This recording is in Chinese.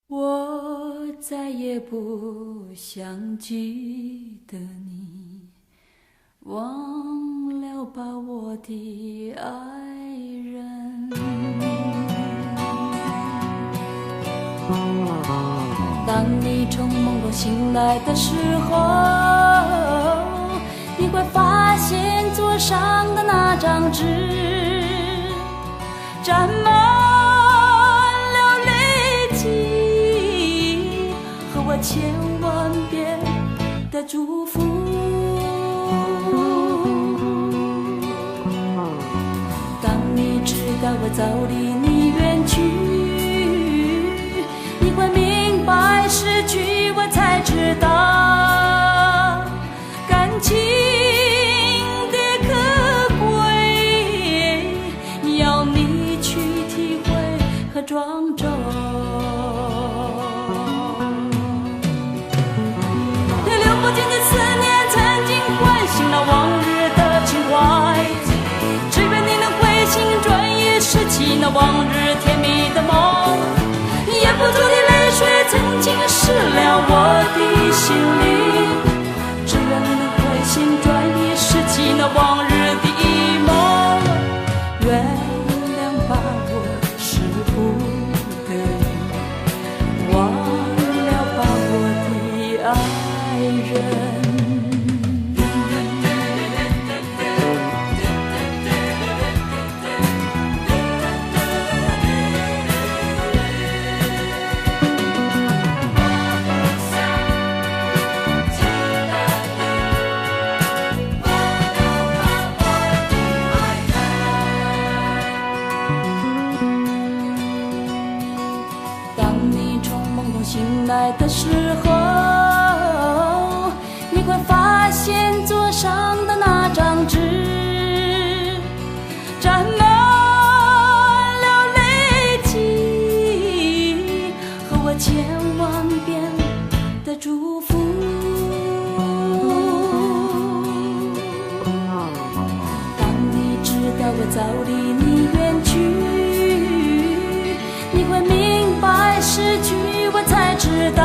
我再也不想记得你，忘了吧我的爱人。当你从梦中醒来的时候，你会发现桌上的那张纸沾满了泪迹和我千万遍的祝福。当你知道我早离你远去，你会明白失去我才知道感情的可贵，要你去体会和庄重。对流不尽的思念曾经唤醒了往日的情怀，只愿你能回心转意拾起那往日甜蜜的梦，掩不住的泪水曾经湿了我的心灵，只愿你能回心转意拾起那往日的梦，原谅吧我是不得已，忘了吧我的爱人。醒来的时候，你会发现桌上的那张纸沾满了泪迹和我千万遍的祝福。当你知道我早离你远去，你会明白失去我才知道